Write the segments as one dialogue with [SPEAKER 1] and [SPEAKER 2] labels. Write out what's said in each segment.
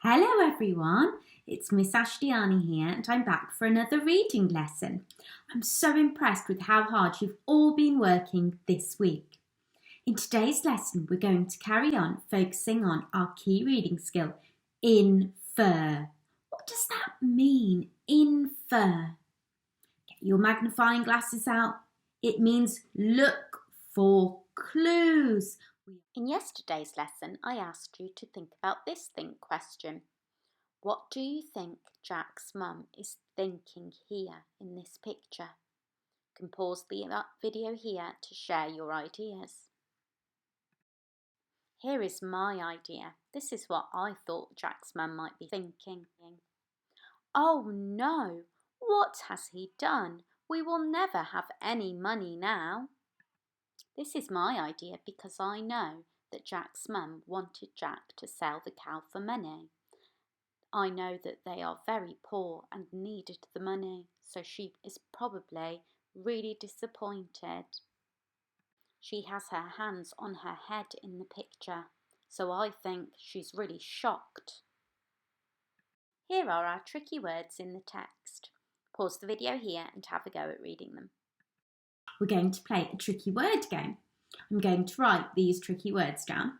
[SPEAKER 1] Hello everyone, it's Miss Ashtiani here and I'm back for another reading lesson. I'm so impressed with how hard you've all been working this week. In today's lesson we're going to carry on focusing on our key reading skill, infer. What does that mean, infer? Get your magnifying glasses out. It means look for clues. In yesterday's lesson, I asked you to think about this think question. What do you think Jack's mum is thinking here in this picture? You can pause the video here to share your ideas. Here is my idea. This is what I thought Jack's mum might be thinking. Oh no, what has he done? We will never have any money now. This is my idea because I know that Jack's mum wanted Jack to sell the cow for money. I know that they are very poor and needed the money, so she is probably really disappointed. She has her hands on her head in the picture, so I think she's really shocked. Here are our tricky words in the text. Pause the video here and have a go at reading them. We're going to play a tricky word game. I'm going to write these tricky words down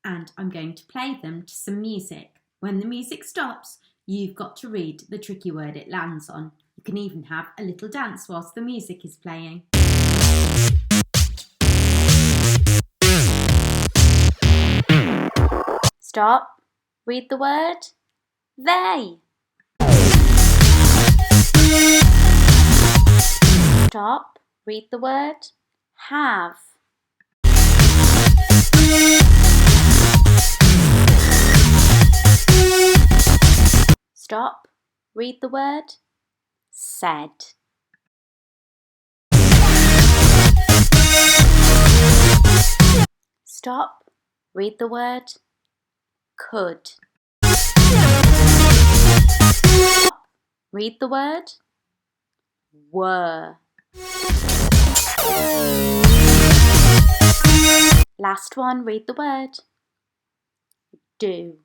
[SPEAKER 1] and I'm going to play them to some music. When the music stops, you've got to read the tricky word it lands on. You can even have a little dance whilst the music is playing. Stop. Read the word. They. Stop. Read the word. Have. Stop. Read the word. Said. Stop. Read the word. Could. Stop. Read the word. Were. Last one, read the word. Do.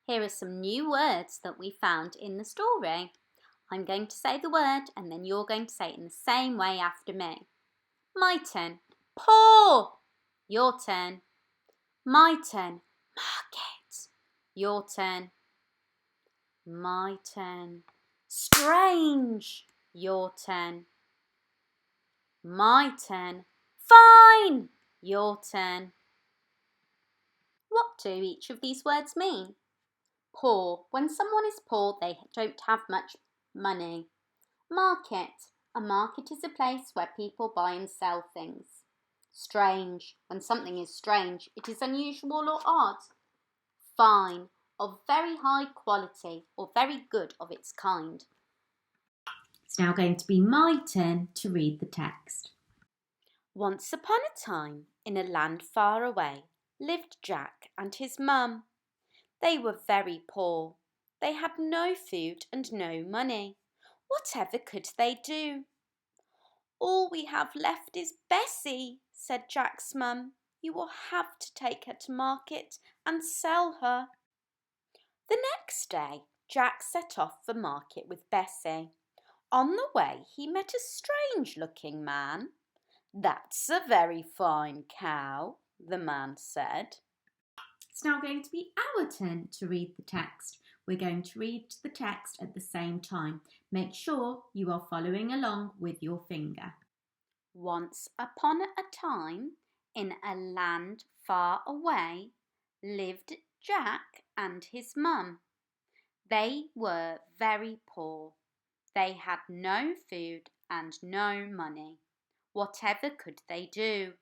[SPEAKER 1] Here are some new words that we found in the story. I'm going to say the word and then you're going to say it in the same way after me. My turn. Poor. Your turn. My turn. Market. Your turn. My turn. Strange. Your turn. My turn. Fine. Your turn. What do each of these words mean? Poor. When someone is poor, they don't have much money. Market. A market is a place where people buy and sell things. Strange. When something is strange, it is unusual or odd. Fine. Of very high quality or very good of its kind. It's now going to be my turn to read the text. Once upon a time, in a land far away, lived Jack and his mum. They were very poor. They had no food and no money. Whatever could they do? All we have left is Bessie, said Jack's mum. You will have to take her to market and sell her. The next day, Jack set off for market with Bessie. On the way, he met a strange-looking man. That's a very fine cow, the man said. It's now going to be our turn to read the text. We're going to read the text at the same time. Make sure you are following along with your finger. Once upon a time, in a land far away, lived Jack and his mum. They were very poor. They had no food and no money. Whatever could they do?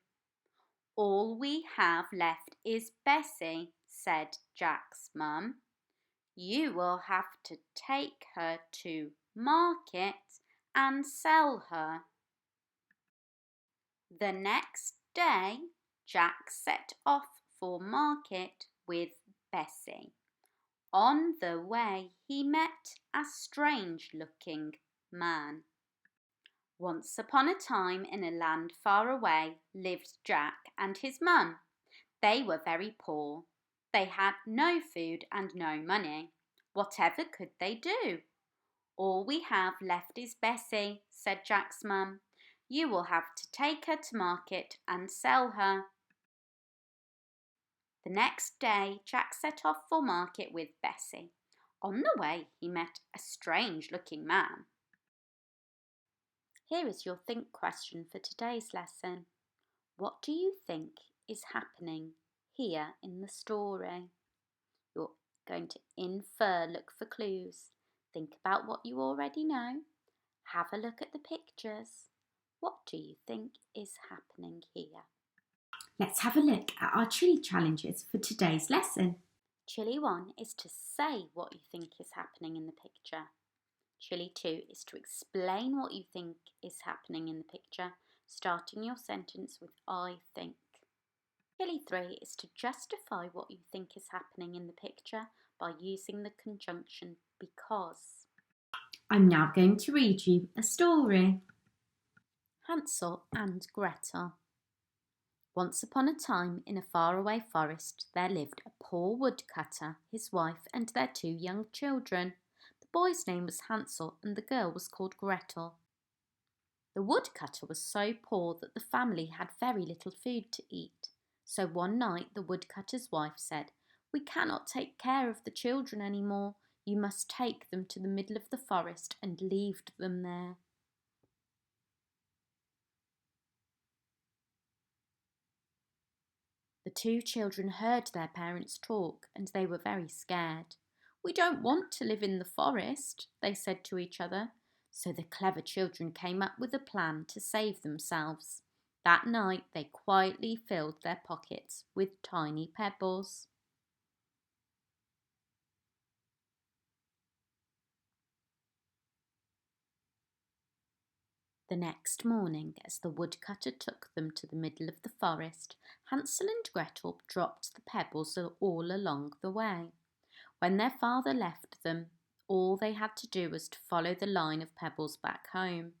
[SPEAKER 1] All we have left is Bessie, said Jack's mum. You will have to take her to market and sell her. The next day, Jack set off for market with Bessie. On the way, he met a strange-looking man. Once upon a time, in a land far away, lived Jack and his mum. They were very poor. They had no food and no money. Whatever could they do? All we have left is Bessie, said Jack's mum. You will have to take her to market and sell her. The next day, Jack set off for market with Bessie. On the way, he met a strange-looking man. Here is your think question for today's lesson. What do you think is happening here in the story? You're going to infer, look for clues. Think about what you already know. Have a look at the pictures. What do you think is happening here?
[SPEAKER 2] Let's have a look at our chili challenges for today's lesson.
[SPEAKER 1] Chili 1 is to say what you think is happening in the picture. Chili 2 is to explain what you think is happening in the picture, starting your sentence with I think. Chili 3 is to justify what you think is happening in the picture by using the conjunction because.
[SPEAKER 2] I'm now going to read you a story.
[SPEAKER 1] Hansel and Gretel. Once upon a time, in a faraway forest, there lived a poor woodcutter, his wife, and their 2 young children. The boy's name was Hansel, and the girl was called Gretel. The woodcutter was so poor that the family had very little food to eat. So one night the woodcutter's wife said, "We cannot take care of the children any more. You must take them to the middle of the forest and leave them there." The 2 children heard their parents talk and they were very scared. "We don't want to live in the forest," they said to each other. So the clever children came up with a plan to save themselves. That night they quietly filled their pockets with tiny pebbles. The next morning, as the woodcutter took them to the middle of the forest, Hansel and Gretel dropped the pebbles all along the way. When their father left them, all they had to do was to follow the line of pebbles back home.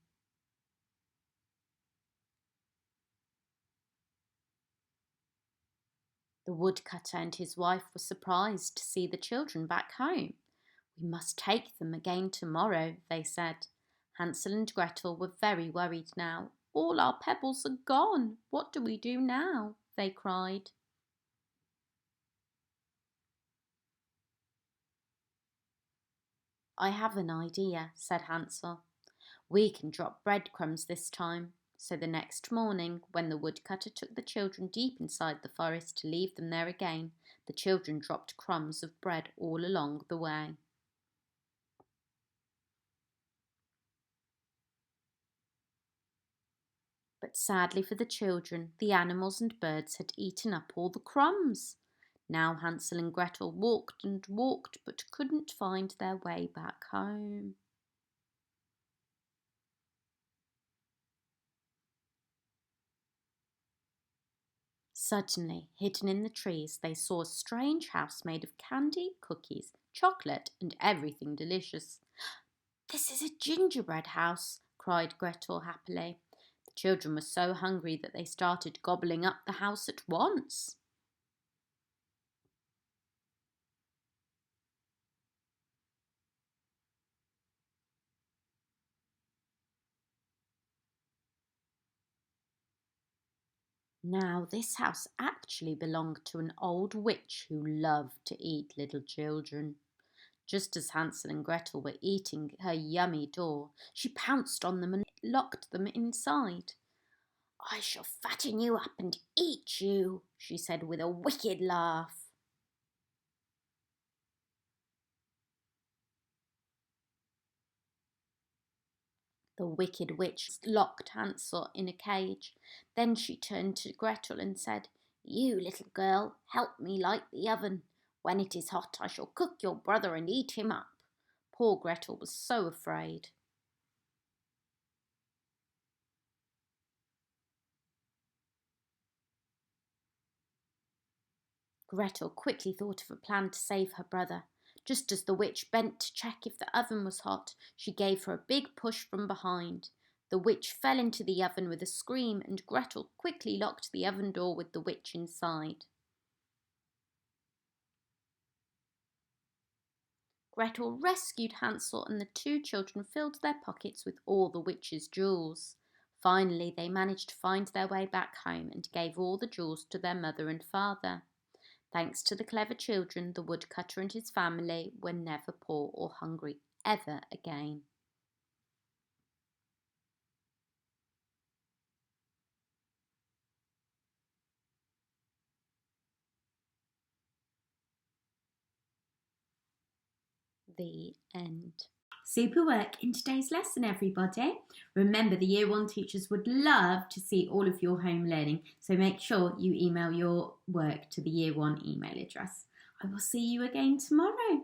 [SPEAKER 1] The woodcutter and his wife were surprised to see the children back home. "We must take them again tomorrow," they said. Hansel and Gretel were very worried now. "All our pebbles are gone. What do we do now?" they cried. "I have an idea," said Hansel. "We can drop breadcrumbs this time." So the next morning, when the woodcutter took the children deep inside the forest to leave them there again, the children dropped crumbs of bread all along the way. But sadly for the children, the animals and birds had eaten up all the crumbs. Now Hansel and Gretel walked and walked but couldn't find their way back home. Suddenly, hidden in the trees, they saw a strange house made of candy, cookies, chocolate, and everything delicious. "This is a gingerbread house," cried Gretel happily. The children were so hungry that they started gobbling up the house at once. Now, this house actually belonged to an old witch who loved to eat little children. Just as Hansel and Gretel were eating her yummy door, she pounced on them and locked them inside. "I shall fatten you up and eat you," she said with a wicked laugh. The wicked witch locked Hansel in a cage. Then she turned to Gretel and said, "You little girl, help me light the oven. When it is hot, I shall cook your brother and eat him up." Poor Gretel was so afraid. Gretel quickly thought of a plan to save her brother. Just as the witch bent to check if the oven was hot, she gave her a big push from behind. The witch fell into the oven with a scream, and Gretel quickly locked the oven door with the witch inside. Gretel rescued Hansel, and the two children filled their pockets with all the witch's jewels. Finally, they managed to find their way back home and gave all the jewels to their mother and father. Thanks to the clever children, the woodcutter and his family were never poor or hungry ever again. The end.
[SPEAKER 2] Super work in today's lesson, everybody. Remember, the Year 1 teachers would love to see all of your home learning, so make sure you email your work to the Year 1 email address. I will see you again tomorrow.